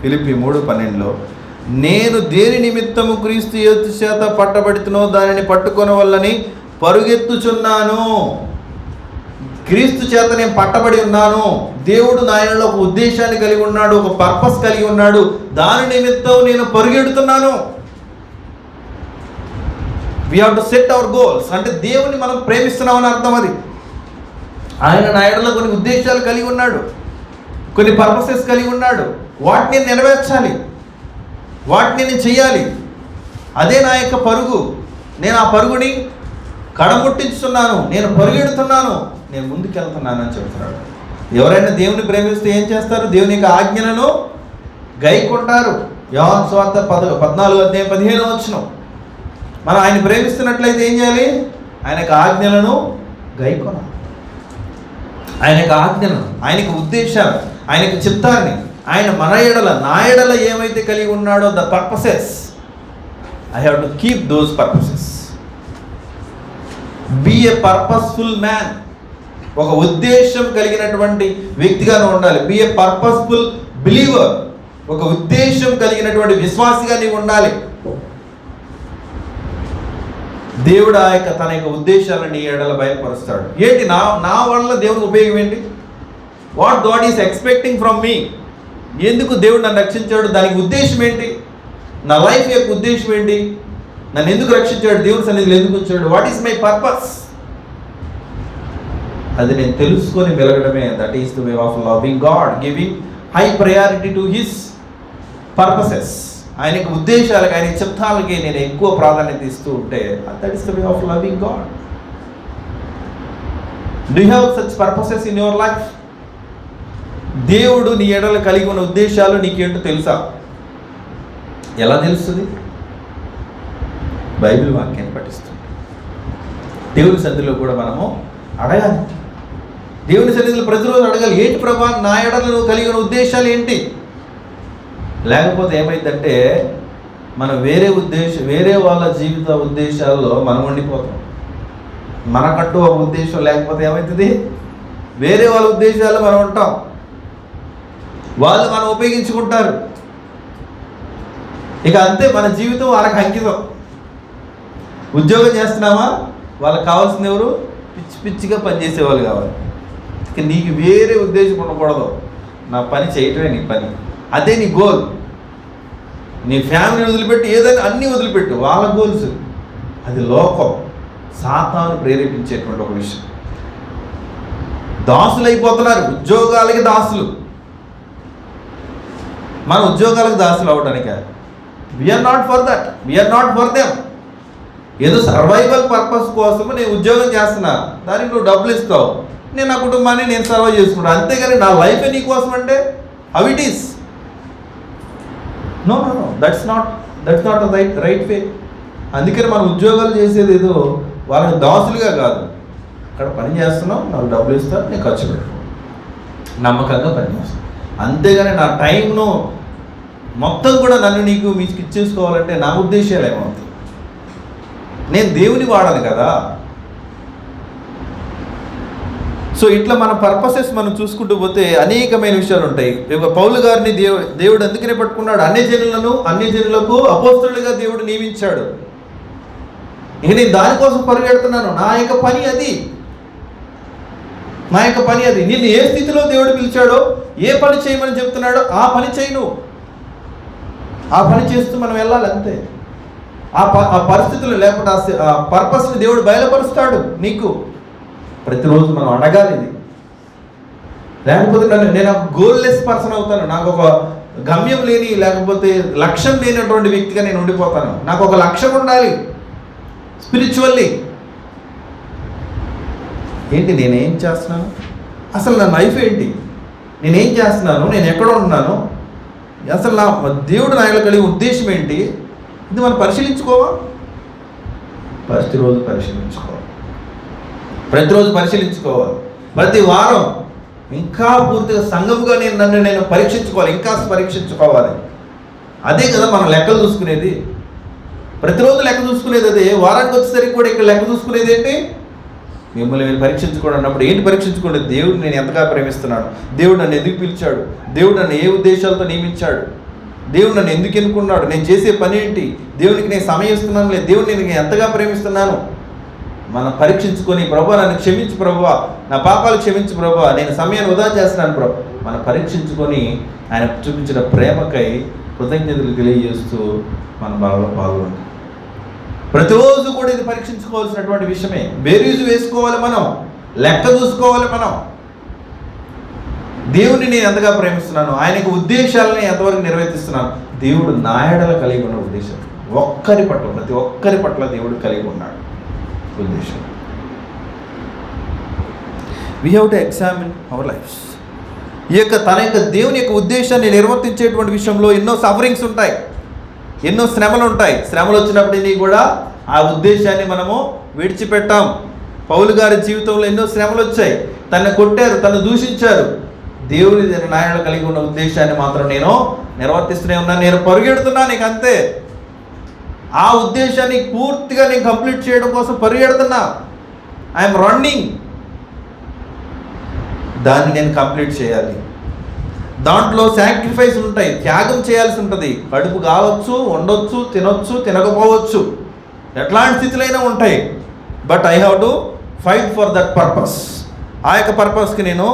ఫిలిప్పీ 3:12లో నేను దేని నిమిత్తము క్రీస్తు యేసు చేత పట్టబడుతున్నో దానిని పట్టుకొని వల్లని పరుగెత్తుచున్నాను. క్రీస్తు చేత నేను పట్టబడి ఉన్నాను. దేవుడు నాయనలో ఒక ఉద్దేశాన్ని కలిగి ఉన్నాడు, ఒక పర్పస్ కలిగి ఉన్నాడు. దాని నిమిత్తం నేను పరుగెడుతున్నాను. We have to set our goals. అంటే దేవుని మనం ప్రేమిస్తున్నామని అర్థం. అది ఆయన నాయనలో కొన్ని ఉద్దేశాలు కలిగి ఉన్నాడు, కొన్ని పర్పసెస్ కలిగి ఉన్నాడు. వాటిని నెరవేర్చాలి, వాటిని నేను చెయ్యాలి. అదే నా యొక్క పరుగు. నేను ఆ పరుగుని కడముట్టించుతున్నాను, నేను పరుగెడుతున్నాను, నేను ముందుకెళ్తున్నాను అని చెబుతున్నాడు. ఎవరైనా దేవుని ప్రేమిస్తే ఏం చేస్తారు? దేవుని యొక్క ఆజ్ఞలను గైకొంటారు. యోహాను సువార్త 14:15 మనం ఆయన ప్రేమిస్తున్నట్లయితే ఏం చేయాలి? ఆయన యొక్క ఆజ్ఞలను గైకొనాలి. ఆయన యొక్క ఆజ్ఞలను, ఆయన యొక్క ఉద్దేశాలు, ఆయన యొక్క చిత్తాన్ని, ఆయన మన ఎడల నా ఎడల ఏమైతే కలిగి ఉన్నాడో the purposes, I have to keep those purposes. Be a purposeful man. ఒక ఉద్దేశం కలిగినటువంటి వ్యక్తిగా ఉండాలి. Be a purposeful believer. ఒక ఉద్దేశం కలిగినటువంటి విశ్వాసిగా నీవు ఉండాలి. దేవుడు ఆ యొక్క తన యొక్క ఉద్దేశాలను నీ ఎడల బయలుపరుస్తాడు. ఏంటి నా వల్ల దేవుడికి ఉపయోగం ఏంటి? What God is expecting from మీ. ఎందుకు దేవుడు నన్ను రక్షించాడు? దానికి ఉద్దేశం ఏంటి? నా లైఫ్ యొక్క ఉద్దేశం ఏంటి? నన్ను ఎందుకు రక్షించాడు? దేవుడి సన్నిధిలో ఎందుకు ఉంచాడు? What is my purpose? అది నేను తెలుసుకొని వెలగడమే. That is the way of loving God, giving high priority to his purposes. ఆయన యొక్క ఉద్దేశాలకు, ఆయన చిత్తాలకి నేను ఎక్కువ ప్రాధాన్యత ఇస్తూ ఉంటే that is the way of loving God. Do you have such purposes in your life? దేవుడు నీ ఎడల కలిగి ఉన్న ఉద్దేశాలు నీకేంటో తెలుసా? ఎలా తెలుస్తుంది? బైబిల్ వాక్యాన్ని పఠిస్తుంది. దేవుని సన్నిధిలో కూడా మనము అడగాలి. దేవుని సన్నిధిలో ప్రతిరోజు అడగాలి, ఏంటి ప్రభా నా ఎడల నువ్వు కలిగి ఉన్న ఉద్దేశాలు ఏంటి? లేకపోతే ఏమైందంటే మనం వేరే వాళ్ళ జీవిత ఉద్దేశాల్లో మనం ఉండిపోతాం. మనకంటూ ఒక ఉద్దేశం లేకపోతే ఏమవుతుంది? వేరే వాళ్ళ ఉద్దేశాల్లో మనం ఉంటాం. వాళ్ళు మనం ఉపయోగించుకుంటారు. ఇక అంతే, మన జీవితం వాళ్ళకి అంకితం. ఉద్యోగం చేస్తున్నామా? వాళ్ళకి కావాల్సింది ఎవరు? పిచ్చిగా పనిచేసేవాళ్ళు కావాలి. ఇక నీకు వేరే ఉద్దేశం ఉండకూడదు. నా పని చేయటమే నీ పని, అదే నీ గోల్. నీ ఫ్యామిలీని వదిలిపెట్టి ఏదైనా అన్నీ వదిలిపెట్టు, వాళ్ళ గోల్స్. అది లోకం, సాతాను ప్రేరేపించేటువంటి ఒక విషయం. దాసులు అయిపోతున్నారు, ఉద్యోగాలకి దాసులు. మన ఉద్యోగాలకు దాసులు అవ్వడానికి we are not for that, we are not for them. ఏదో సర్వైవల్ పర్పస్ కోసము నేను ఉద్యోగం చేస్తున్నా, దానికి నువ్వు డబ్బులు ఇస్తావు, నేను నా కుటుంబాన్ని నేను సర్వైవ్ చేసుకుంటాను. అంతేగాని నా లైఫే నీ కోసం అంటే how it is? No, that's not right way. అందుకని మనం ఉద్యోగాలు చేసేది ఏదో వాళ్ళకి దాసులుగా కాదు. అక్కడ పని చేస్తున్నావు, నాకు డబ్బులు ఇస్తాను, నేను ఖర్చు పెట్టుకో, నమ్మకంగా పని చేస్తాను. అంతేగాని నా టైంను మొత్తం కూడా నన్ను మీకు ఇచ్చేసుకోవాలంటే నా ఉద్దేశాలు ఏమవుతాయి? నేను దేవుని వాడాను కదా. సో ఇట్లా మన పర్పసెస్ మనం చూసుకుంటూ పోతే అనేకమైన విషయాలు ఉంటాయి. పౌలు గారిని దేవుడు అందుకనే పట్టుకున్నాడు. అన్ని జనులకు అపోస్తలులుగా దేవుడు నియమించాడు. ఇక నేను దానికోసం పరిగెడుతున్నాను. నా యొక్క పని అది. నిన్ను ఏ స్థితిలో దేవుడు పిలిచాడో, ఏ పని చేయమని చెప్తున్నాడో ఆ పని చేయను. ఆ పని చేస్తూ మనం వెళ్ళాలి అంతే. ఆ పరిస్థితులు లేకపోతే ఆ పర్పస్ని దేవుడు బయలుపరుస్తాడు నీకు. ప్రతిరోజు మనం అడగాలి ఇది. లేకపోతే నేను ఒక గోల్లెస్ పర్సన్ అవుతాను. నాకు ఒక గమ్యం లేని, లేకపోతే లక్ష్యం లేనటువంటి వ్యక్తిగా నేను ఉండిపోతాను. నాకు ఒక లక్ష్యం ఉండాలి స్పిరిచువల్లీ. ఏంటి నేనేం చేస్తున్నాను? అసలు నా లైఫ్ ఏంటి? నేనేం చేస్తున్నాను? నేను ఎక్కడ ఉంటున్నాను? అసలు నా దేవుడు నా యొక్క కలిగే ఉద్దేశం ఏంటి? ఇది మనం పరిశీలించుకోవా? ప్రతిరోజు పరిశీలించుకోవాలి. ప్రతి వారం ఇంకా పూర్తిగా సంఘముగా నన్ను పరీక్షించుకోవాలి, ఇంకా పరీక్షించుకోవాలి. అదే కదా మనం లెక్కలు చూసుకునేది. ప్రతిరోజు లెక్క చూసుకునేది అదే. వారానికి వచ్చేసరికి కూడా ఇక్కడ లెక్క చూసుకునేది ఏంటి? మిమ్మల్ని మీరు పరీక్షించుకోండి అన్నప్పుడు ఏంటి పరీక్షించుకోండి? దేవుడు నేను ఎంతగా ప్రేమిస్తున్నాడు, దేవుడు నన్ను ఎందుకు పిలిచాడు, దేవుడు నన్ను ఏ ఉద్దేశాలతో నియమించాడు, దేవుడు నన్ను ఎందుకు ఎన్నుకున్నాడు, నేను చేసే పని ఏంటి, దేవునికి నేను సమయం ఇస్తున్నాను లేదు, దేవుడిని నేను ఎంతగా ప్రేమిస్తున్నాను. మనం పరీక్షించుకొని, ప్రభువా నన్ను క్షమించు ప్రభువా, నా పాపాలు క్షమించు ప్రభువా, నేను సమయాన్ని వృధా చేస్తున్నాను ప్రభు, మనం పరీక్షించుకొని ఆయన చూపించిన ప్రేమకై కృతజ్ఞతలు తెలియజేస్తూ మన బాగా పాల్గొంటాం. ప్రతిరోజు కూడా ఇది పరీక్షించుకోవాల్సినటువంటి విషయమే. బేరీజు వేసుకోవాలి, మనం లెక్క చూసుకోవాలి. మనం దేవుడిని నేను ఎంతగా ప్రేమిస్తున్నాను, ఆయనకు ఉద్దేశాలని ఎంతవరకు నెరవేర్తిస్తున్నాను, దేవుడు నా ఎడల కలిగి ఉన్న ఉద్దేశం ఒక్కరి పట్ల, ప్రతి ఒక్కరి పట్ల దేవుడు కలిగి ఉన్నాడు ఉద్దేశం. We have to examine our lives. ఈ యొక్క తన యొక్క దేవుని యొక్క ఉద్దేశాన్ని నిర్వర్తించేటువంటి విషయంలో ఎన్నో సఫరింగ్స్ ఉంటాయి, ఎన్నో శ్రమలు ఉంటాయి. శ్రమలు వచ్చినప్పటికీ కూడా ఆ ఉద్దేశాన్ని మనము విడిచిపెట్టాం. పౌలు గారి జీవితంలో ఎన్నో శ్రమలు వచ్చాయి, తనను కొట్టారు, తను దూషించారు. దేవుని నాయన కలిగి ఉన్న ఉద్దేశాన్ని మాత్రం నేను నిర్వర్తిస్తూనే ఉన్నాను, నేను పరిగెడుతున్నాను, నీకు అంతే. ఆ ఉద్దేశాన్ని పూర్తిగా నేను కంప్లీట్ చేయడం కోసం పరిగెడుతున్నా. I'm running. దాన్ని నేను కంప్లీట్ చేయాలి. దాంట్లో సాక్రిఫైస్ ఉంటాయి, త్యాగం చేయాల్సి ఉంటుంది. కడుపు కావచ్చు, ఉండొచ్చు, తినొచ్చు, తినకపోవచ్చు, ఎట్లాంటి స్థితులైనా ఉంటాయి. But I have to fight for that purpose. ఆ యొక్క పర్పస్కి నేను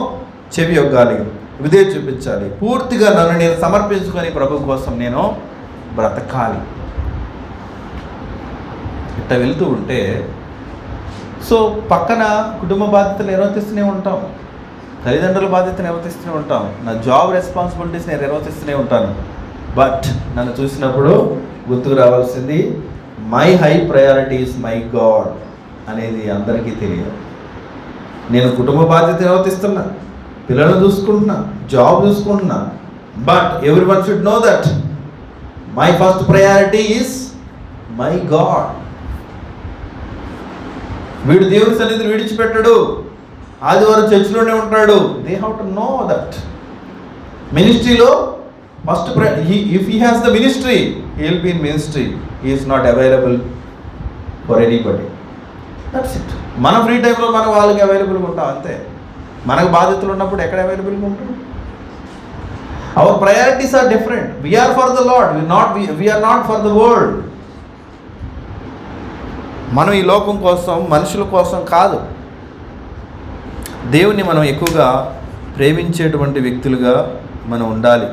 చెవి యొగ్గాలి, విధేయత చూపించాలి. పూర్తిగా నన్ను నేను సమర్పించుకొని ప్రభు కోసం నేను బ్రతకాలి. ఇట్లా వెళ్తూ ఉంటే సో పక్కన కుటుంబ బాధ్యతలు నిర్వర్తిస్తూనే ఉంటాం, తల్లిదండ్రుల బాధ్యతను నిర్వర్తిస్తూనే ఉంటాం, నా జాబ్ రెస్పాన్సిబిలిటీస్ నేను నిర్వర్తిస్తూనే ఉంటాను. బట్ నన్ను చూసినప్పుడు గుర్తుకు రావాల్సింది my high priority is my God అనేది అందరికీ తెలియదు. నేను కుటుంబ బాధ్యత నిర్వర్తిస్తున్నా, పిల్లలను చూసుకుంటున్నా, జాబ్ చూసుకుంటున్నా, but every one should know that my first priority is my God. వీడు దేవుని సన్నిధిని విడిచిపెట్టడు, ఆదివారం చర్చిలోనే ఉంటాడు. They have to know that. మినిస్ట్రీలో first if he has the ministry, he will be in ministry, he is not available for anybody. That's it. మన free టైంలో మనం వాళ్ళకి అవైలబుల్గా ఉంటాం అంతే. మనకు బాధ్యతలు ఉన్నప్పుడు ఎక్కడ అవైలబుల్గా ఉంటాం? Our priorities are different. We are for the lord, we are not for the world. మనం ఈ లోకం కోసం, మనుషుల కోసం కాదు. దేవుణ్ణి మనం ఎక్కువగా ప్రేమించేటువంటి వ్యక్తులుగా మనం ఉండాలి.